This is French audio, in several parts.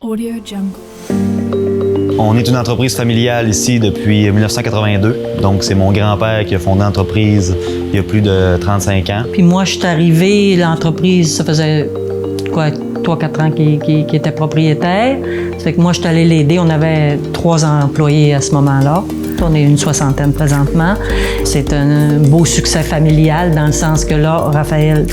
Audio Jungle. On est une entreprise familiale ici depuis 1982. Donc, c'est mon grand-père qui a fondé l'entreprise il y a plus de 35 ans. Puis moi, je suis arrivée, l'entreprise, ça faisait 3-4 ans qu'il était propriétaire. Ça fait que moi, je suis allée l'aider. On avait 3 employés à ce moment-là. On est une 60aine présentement. C'est un beau succès familial dans le sens que là, Raphaël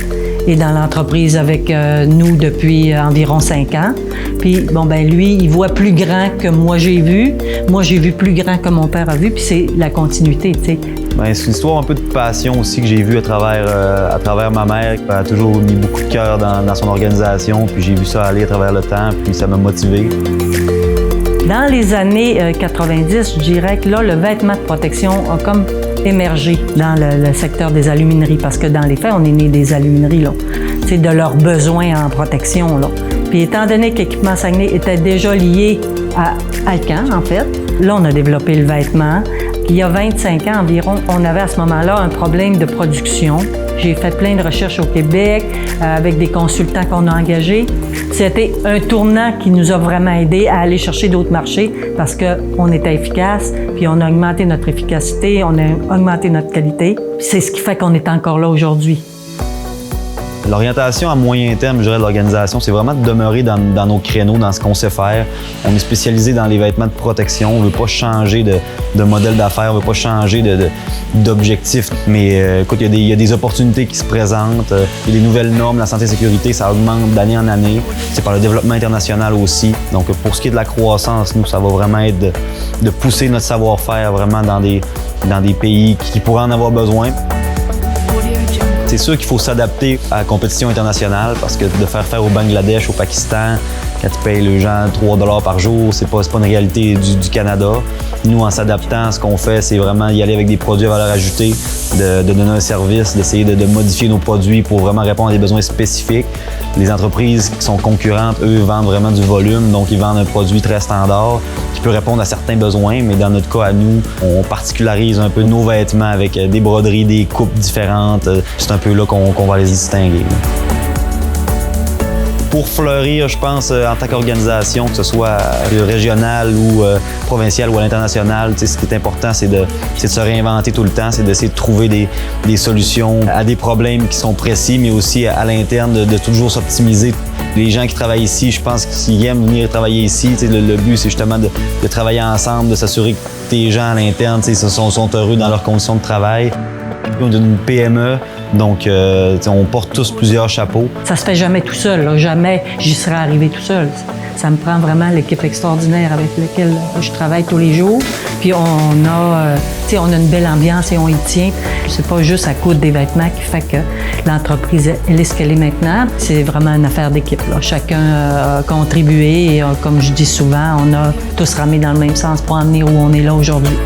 est dans l'entreprise avec nous depuis environ 5 ans. Puis, bon, ben lui, il voit plus grand que moi j'ai vu. Moi, j'ai vu plus grand que mon père a vu. Puis c'est la continuité, tu sais. Ben, c'est une histoire un peu de passion aussi que j'ai vue à travers ma mère. Elle a toujours mis beaucoup de cœur dans son organisation. Puis j'ai vu ça aller à travers le temps. Puis ça m'a motivé. Dans les années 90, je dirais que là, le vêtement de protection a comme émergé dans le secteur des alumineries, parce que dans les faits, on est né des alumineries, là. C'est de leurs besoins en protection, là. Puis étant donné qu'Équipement Saguenay était déjà lié à Alcan, en fait, là, on a développé le vêtement. Il y a 25 ans environ, on avait à ce moment-là un problème de production. J'ai fait plein de recherches au Québec avec des consultants qu'on a engagés. C'était un tournant qui nous a vraiment aidés à aller chercher d'autres marchés parce qu'on était efficace, puis on a augmenté notre efficacité, on a augmenté notre qualité. C'est ce qui fait qu'on est encore là aujourd'hui. L'orientation à moyen terme, je dirais, de l'organisation, c'est vraiment de demeurer dans nos créneaux, dans ce qu'on sait faire. On est spécialisé dans les vêtements de protection. On ne veut pas changer de modèle d'affaires, on ne veut pas changer d'objectifs. Mais écoute, il y a des opportunités qui se présentent. Il y a des nouvelles normes, la santé et la sécurité, ça augmente d'année en année. C'est par le développement international aussi. Donc, pour ce qui est de la croissance, nous, ça va vraiment être de pousser notre savoir-faire vraiment dans des pays qui pourraient en avoir besoin. C'est sûr qu'il faut s'adapter à la compétition internationale parce que de faire au Bangladesh, au Pakistan, quand tu payes les gens 3 $ par jour, c'est pas une réalité du Canada. Nous, en s'adaptant, ce qu'on fait, c'est vraiment y aller avec des produits à valeur ajoutée, de donner un service, d'essayer de modifier nos produits pour vraiment répondre à des besoins spécifiques. Les entreprises qui sont concurrentes, eux, vendent vraiment du volume, donc ils vendent un produit très standard qui peut répondre à certains besoins, mais dans notre cas, à nous, on particularise un peu nos vêtements avec des broderies, des coupes différentes. C'est un peu là qu'on va les distinguer. Pour fleurir, je pense, en tant qu'organisation, que ce soit régionale ou provinciale ou à l'international, ce qui est important, c'est de se réinventer tout le temps, c'est d'essayer de trouver des solutions à des problèmes qui sont précis, mais aussi à l'interne, de toujours s'optimiser. Les gens qui travaillent ici, je pense qu'ils aiment venir travailler ici. Le but, c'est justement de travailler ensemble, de s'assurer que tes gens à l'interne sont heureux dans leurs conditions de travail. On est une PME, donc on porte tous plusieurs chapeaux. Ça se fait jamais tout seul, là. Jamais j'y serais arrivé tout seul. Ça me prend vraiment l'équipe extraordinaire avec laquelle je travaille tous les jours. Puis on a une belle ambiance et on y tient. C'est pas juste à coudre des vêtements qui fait que l'entreprise elle est ce qu'elle est maintenant. C'est vraiment une affaire d'équipe, là. Chacun a contribué et comme je dis souvent, on a tous ramé dans le même sens pour en venir où on est là aujourd'hui.